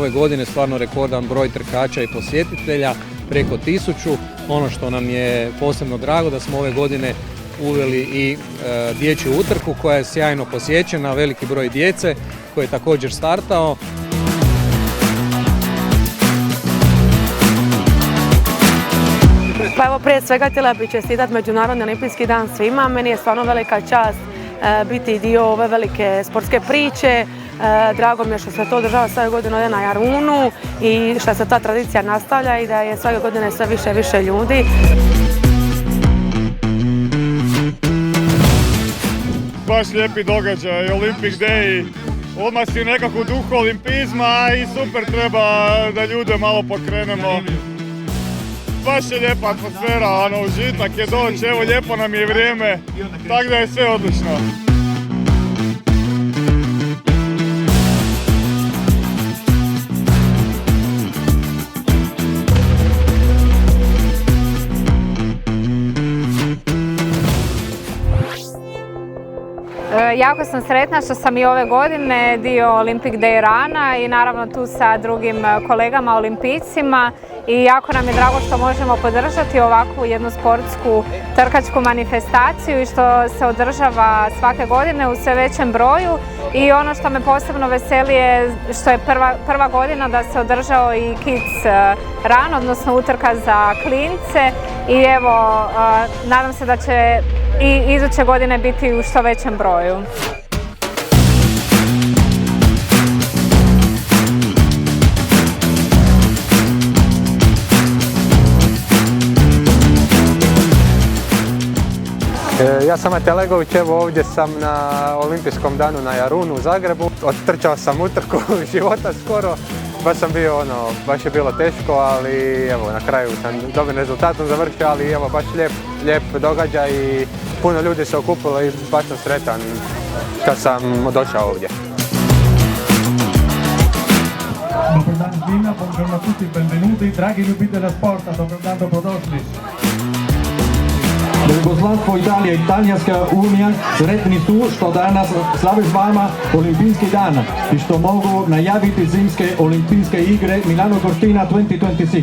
ove godine stvarno rekordan broj trkača i posjetitelja, preko 1000. Ono što nam je posebno drago da smo ove godine uveli i dječju utrku koja je sjajno posjećena, veliki broj djece koji je također startao. Pa evo, prije svega htjela bih čestitati Međunarodni olimpijski dan svima. Meni je stvarno velika čast biti dio ove velike sportske priče. Drago mi je što se to održava svake godine ovdje na Jarunu i što se ta tradicija nastavlja i da je svake godine sve više i više ljudi. Baš lijepi događaj, Olympic Day, odmah si nekako u duhu olimpizma i super, treba da ljude malo pokrenemo. Baš je lijepa atmosfera, užitak je doći, evo lijepo nam je vrijeme, tako da je sve odlično. Jako sam sretna što sam i ove godine dio Olympic Day Rana i naravno tu sa drugim kolegama olimpijcima i jako nam je drago što možemo podržati ovakvu jednu sportsku trkačku manifestaciju i što se održava svake godine u sve većem broju i ono što me posebno veseli je što je prva godina da se održao i Kids Run, odnosno utrka za klince i evo nadam se da će i iduće godine biti u što većem broju. Ja sam Matej Legović, evo ovdje sam na olimpijskom danu na Jarunu u Zagrebu. Odtrčao sam utrku života skoro, baš je bilo teško, ali evo na kraju sam dobrim rezultatom završio, ali evo baš lijep događaj i puno ljudi se okupilo i baš sam sretan kad sam došao ovdje. Dobar dan svima, buongiorno a tutti, benvenuti, dragi ljubitelji sporta, dobar dan, dobrodošli. Jugoslavstvo Italije i Talijanska unija sretni su što danas slave s vama olimpijski dan i što mogu najaviti zimske olimpijske igre Milano Cortina 2026.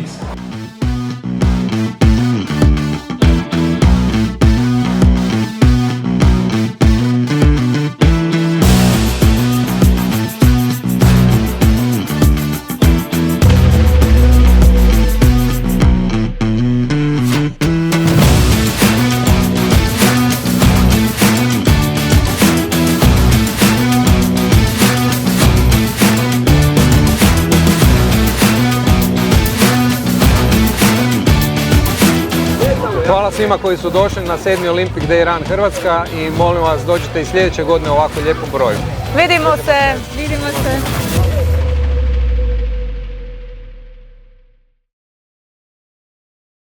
Hvala svima koji su došli na 7. Olympic Day Run Hrvatska i molim vas dođite i sljedeće godine u ovako lijepom broju. Vidimo se!